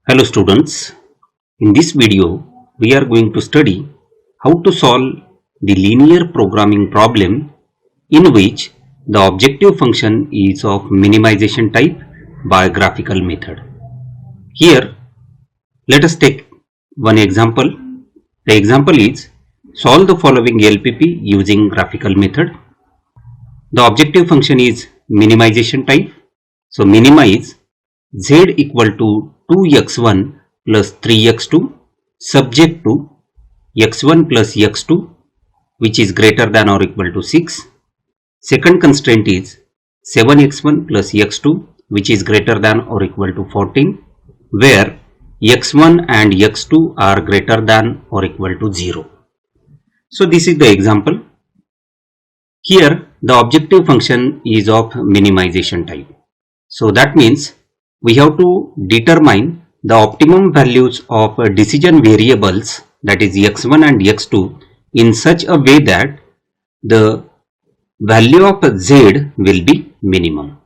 Hello students, in this video we are going to study how to solve the linear programming problem in which the objective function is of minimization type by graphical method. Here let us take one example. The example is solve the following LPP using graphical method. The objective function is minimization type. So minimize z equal to 2x1 plus 3x2 subject to x1 plus x2 which is greater than or equal to 6. Second constraint is 7x1 plus x2 which is greater than or equal to 14 where x1 and x2 are greater than or equal to 0. So this is the example. Here the objective function is of minimization type. So that means we have to determine the optimum values of decision variables, that is x1 and x2, in such a way that the value of z will be minimum.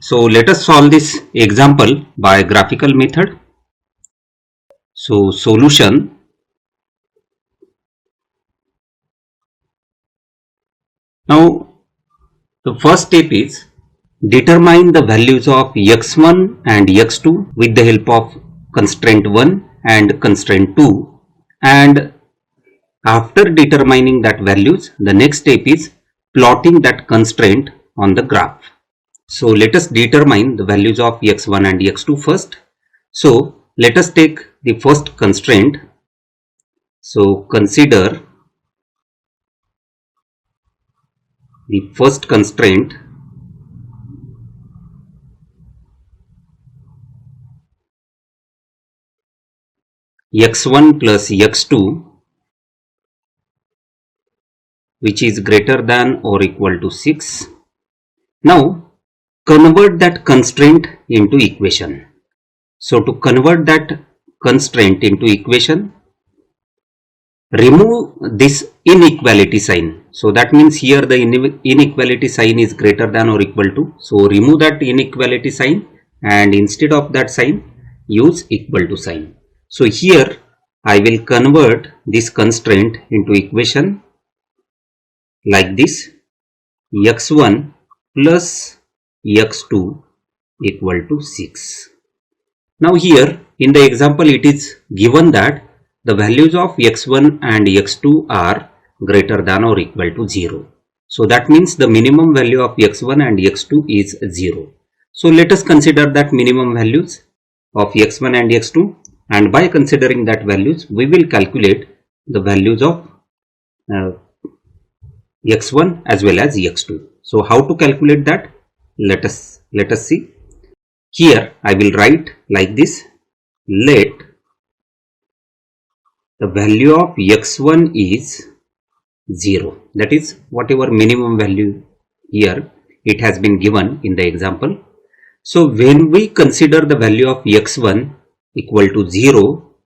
So let us solve this example by graphical method. So solution. Now the first step is determine the values of x1 and x2 with the help of constraint 1 and constraint 2, and after determining that values, the next step is plotting that constraint on the graph. So let us determine the values of x1 and x2 first. So let us take the first constraint. So consider the first constraint x1 plus x2 which is greater than or equal to 6. Now convert that constraint into equation. So to convert that constraint into equation, remove this inequality sign. So that means here the inequality sign is greater than or equal to. So remove that inequality sign and instead of that sign use equal to sign. So here I will convert this constraint into equation like this: x1 plus x2 equal to 6. Now here in the example it is given that the values of x1 and x2 are greater than or equal to 0. So that means the minimum value of x1 and x2 is 0. So let us consider that minimum values of x1 and x2, and by considering that values we will calculate the values of x1 as well as x2. So how to calculate that? Let us see. Here I will write like this: let the value of x1 is 0, that is whatever minimum value here it has been given in the example. So when we consider the value of x1 equal to 0,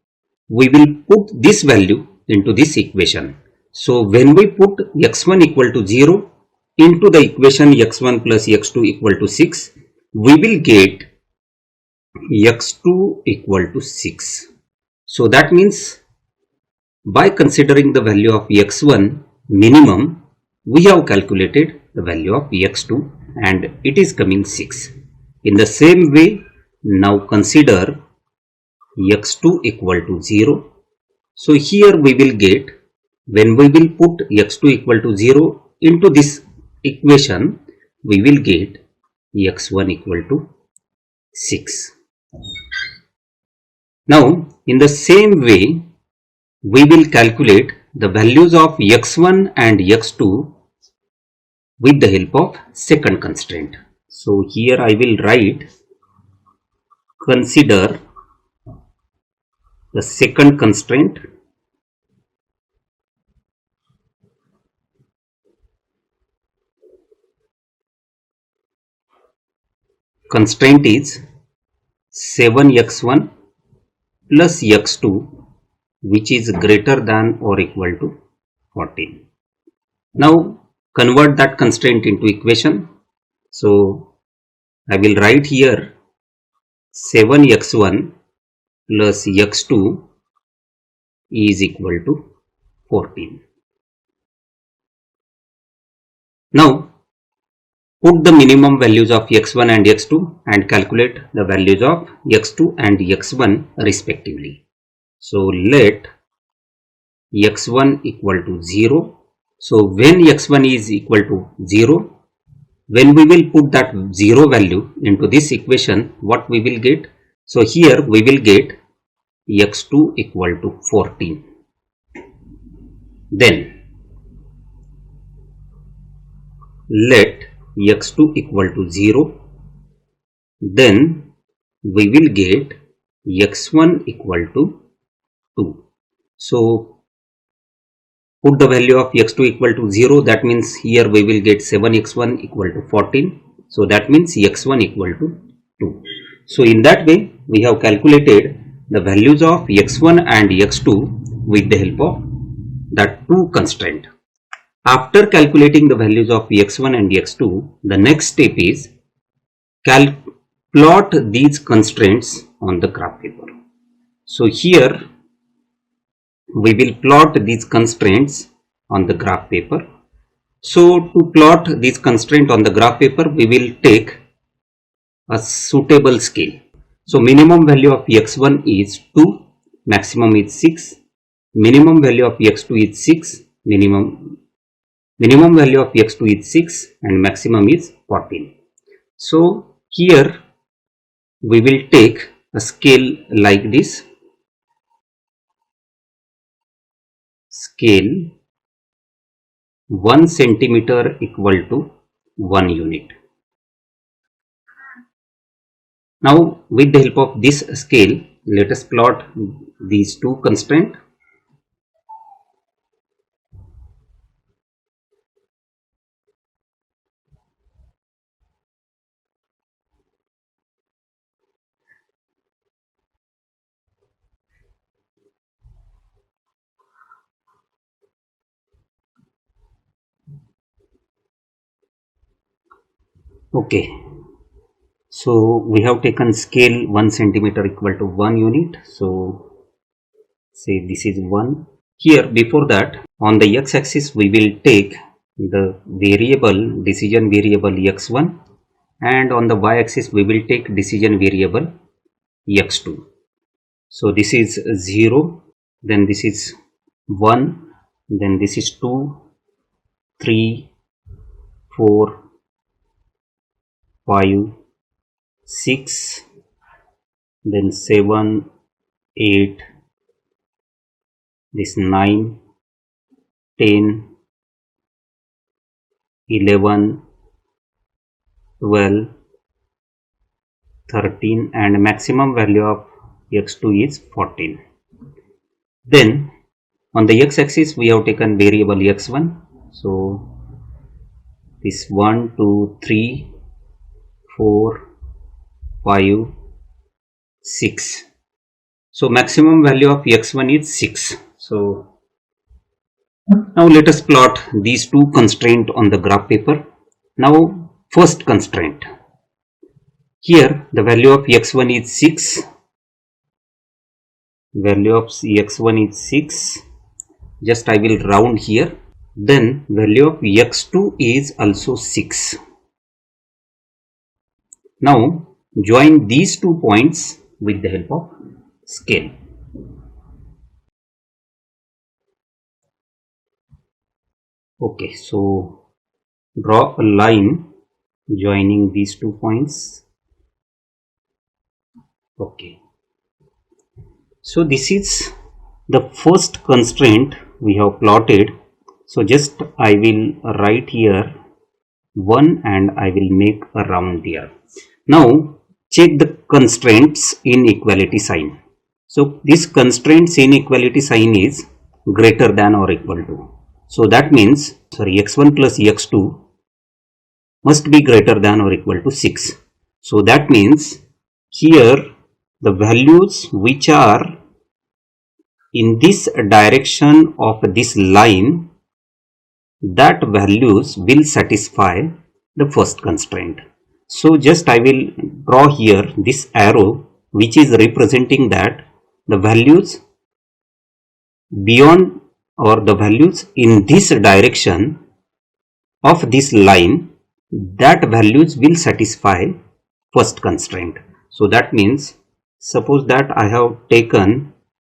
we will put this value into this equation. So when we put x1 equal to 0 into the equation x1 plus x2 equal to 6, we will get x2 equal to 6. So that means by considering the value of x1 minimum, we have calculated the value of x2 and it is coming 6. In the same way, now consider x2 equal to 0. So here we will get, when we will put x2 equal to 0 into this equation, we will get x1 equal to 6. Now in the same way we will calculate the values of x1 and x2 with the help of second constraint. So here I will write consider the second constraint. Constraint is 7x1 plus x2 which is greater than or equal to 14. Now convert that constraint into equation. So I will write here 7x1 plus x2 is equal to 14. Now put the minimum values of x1 and x2 and calculate the values of x2 and x1 respectively. So let x1 equal to 0. So when x1 is equal to 0, when we will put that 0 value into this equation, what we will get? So here we will get x2 equal to 14. Then let x2 equal to 0. Then we will get x1 equal to 2. So put the value of x2 equal to 0. That means here we will get 7x1 equal to 14. So that means x1 equal to 2. So in that way we have calculated the values of x1 and x2 with the help of that two constraint. After calculating the values of x1 and x2, the next step is plot these constraints on the graph paper. So here we will plot these constraints on the graph paper. So to plot these constraints on the graph paper, we will take a suitable scale. So minimum value of x1 is 2, maximum is 6, minimum value of x2 is 6, minimum value of x2 is 6 and maximum is 14. So here we will take a scale like this, scale 1 centimeter equal to 1 unit. Now with the help of this scale, let us plot these two constraints. Okay, so we have taken scale 1 centimeter equal to 1 unit. So say this is 1. Here before that, on the x-axis we will take the variable, decision variable x1, and on the y-axis we will take decision variable x2. So this is 0, then this is 1, then this is 2, 3, 4, 5, 6, then 7, 8, this 9, 10, 11, 12, 13 and maximum value of x2 is 14. Then on the x-axis we have taken variable x1. So this 1, 2, 3, 4, 5, 6. So maximum value of x1 is 6. So now let us plot these two constraints on the graph paper. Now first constraint. Here the value of x1 is 6. Value of x1 is 6. Just I will round here. Then value of x2 is also 6. Now join these 2 points with the help of scale. Okay, so draw a line joining these 2 points. Okay, so this is the first constraint we have plotted. So just I will write here 1 and I will make a round here. Now check the constraints inequality sign. So this constraints inequality sign is greater than or equal to. So that means x1 plus x2 must be greater than or equal to 6. So that means here the values which are in this direction of this line, that values will satisfy the first constraint. So just I will draw here this arrow which is representing that the values beyond or the values in this direction of this line, that values will satisfy first constraint. So that means, suppose that I have taken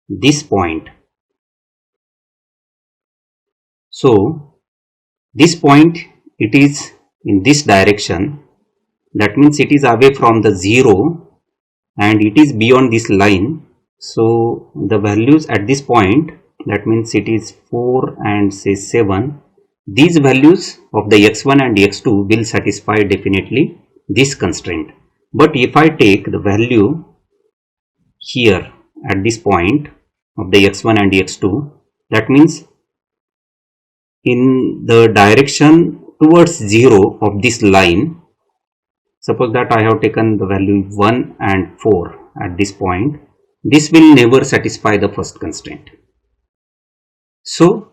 this point. So this point, it is in this direction, that means it is away from the 0 and it is beyond this line. So the values at this point, that means it is 4 and say 7, these values of the x1 and x2 will satisfy definitely this constraint. But if I take the value here at this point of the x1 and x2, that means in the direction towards 0 of this line, suppose that I have taken the value 1 and 4 at this point, this will never satisfy the first constraint. So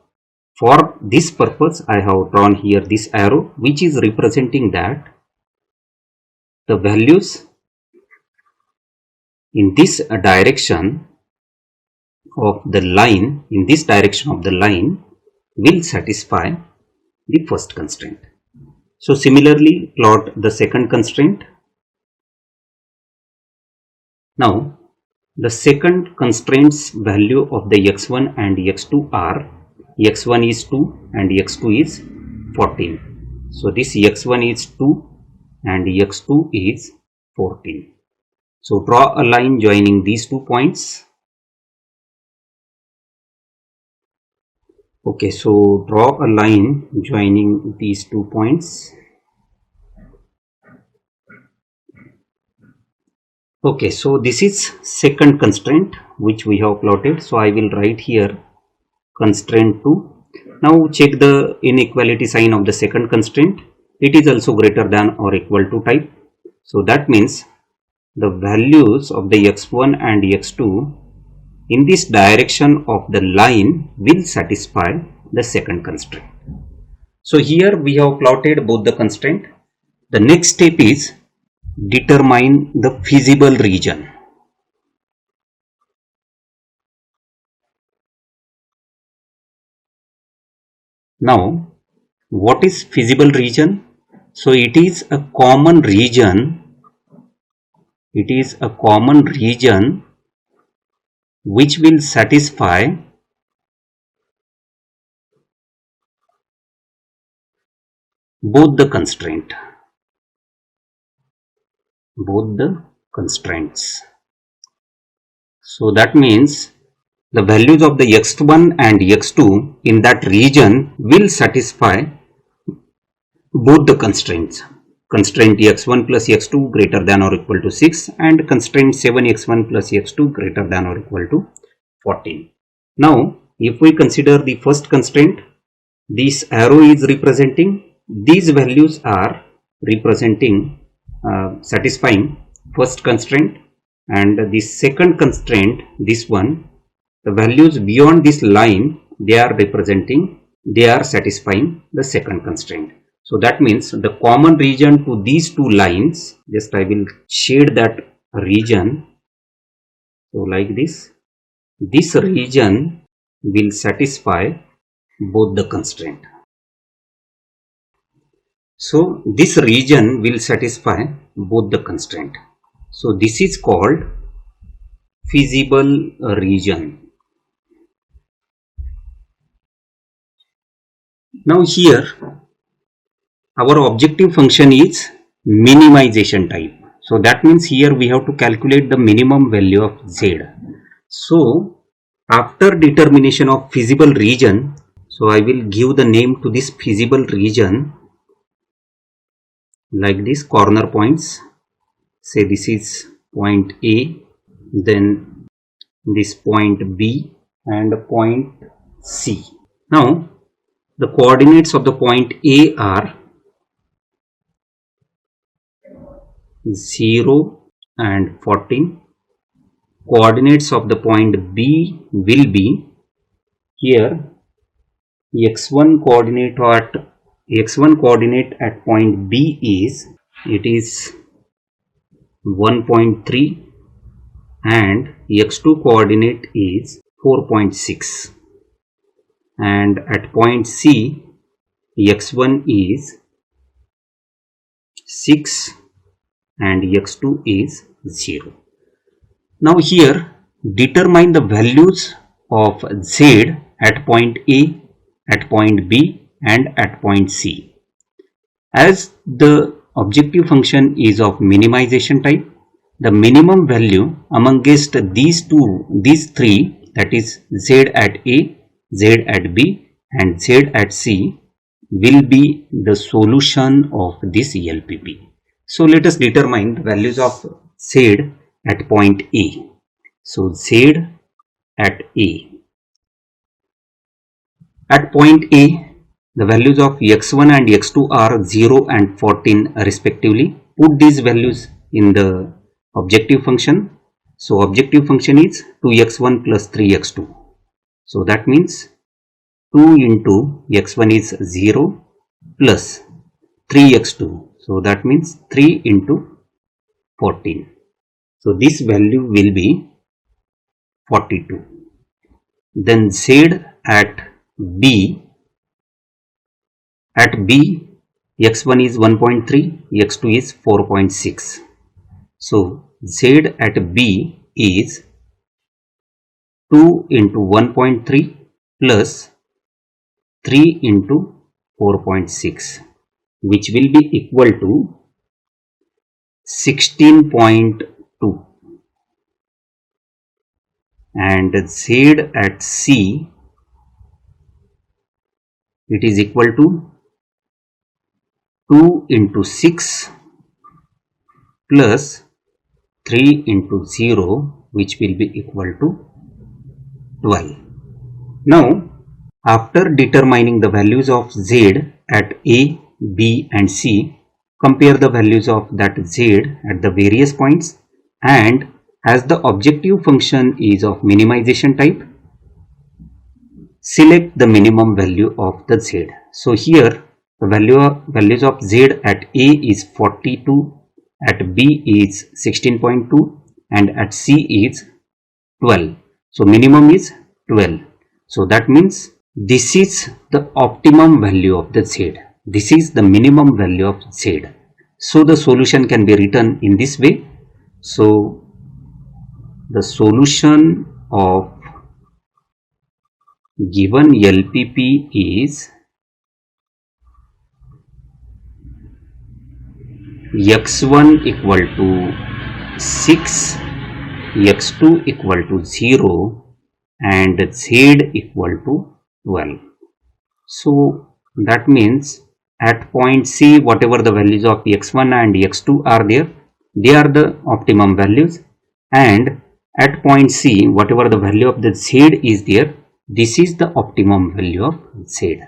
for this purpose, I have drawn here this arrow, which is representing that the values in this direction of the line, will satisfy the first constraint. So similarly, plot the second constraint. Now the second constraint's value of the x1 and x2 are, x1 is 2 and x2 is 14. So this x1 is 2 and x2 is 14. So draw a line joining these 2 points. Okay, so draw a line joining these 2 points. Okay, so this is second constraint which we have plotted. So I will write here constraint 2. Now check the inequality sign of the second constraint. It is also greater than or equal to type. So that means the values of the x1 and x2 in this direction of the line will satisfy the second constraint. So here we have plotted both the constraint. The next step is determine the feasible region. Now what is feasible region? So it is a common region. It is a common region which will satisfy both the constraints. So that means the values of the x1 and x2 in that region will satisfy both the constraints. Constraint x1 plus x2 greater than or equal to 6 and constraint 7x1 plus x2 greater than or equal to 14. Now if we consider the first constraint, this arrow is representing, these values are representing satisfying first constraint, and the second constraint, this one, the values beyond this line, they are satisfying the second constraint. So that means the common region to these two lines, just I will shade that region. So like this region will satisfy both the constraint. So this region will satisfy both the constraint. So this is called feasible region. Now here our objective function is minimization type. So that means here we have to calculate the minimum value of z. So after determination of feasible region, so I will give the name to this feasible region like this, corner points. Say this is point A, then this point B and point C. Now the coordinates of the point A are 0 and 14. Coordinates of the point B will be here x1 coordinate at point B is 1.3, and x2 coordinate is 4.6, and at point C x1 is 6 and x2 is 0. Now here determine the values of Z at point A, at point B and at point C. As the objective function is of minimization type, the minimum value amongst these three, that is Z at A, Z at B and Z at C, will be the solution of this LPP. So let us determine the values of Z at point A. So Z at A. At point A, the values of x1 and x2 are 0 and 14 respectively. Put these values in the objective function. So objective function is 2x1 plus 3x2. So that means 2 into x1 is 0 plus 3x2. So that means 3 into 14. So this value will be 42. Then Z at B. At B, x1 is 1.3, x2 is 4.6. So Z at B is 2 into 1.3 plus 3 into 4.6, which will be equal to 16.2. And Z at C, it is equal to 2 into 6 plus 3 into 0, which will be equal to 12. Now, after determining the values of Z at A, B and C, compare the values of that Z at the various points, and as the objective function is of minimization type, select the minimum value of the Z. So here the values of Z at A is 42, at B is 16.2 and at C is 12. So minimum is 12. So that means this is the optimum value of the Z. This is the minimum value of Z. So the solution can be written in this way. So the solution of given LPP is x1 equal to 6, x2 equal to 0 and Z equal to 12. So that means at point C, whatever the values of x1 and x2 are there, they are the optimum values, and at point C, whatever the value of the Z is there, this is the optimum value of Z.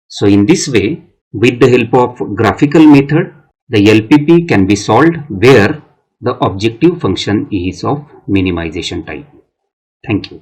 So in this way, with the help of graphical method, the LPP can be solved where the objective function is of minimization type. Thank you.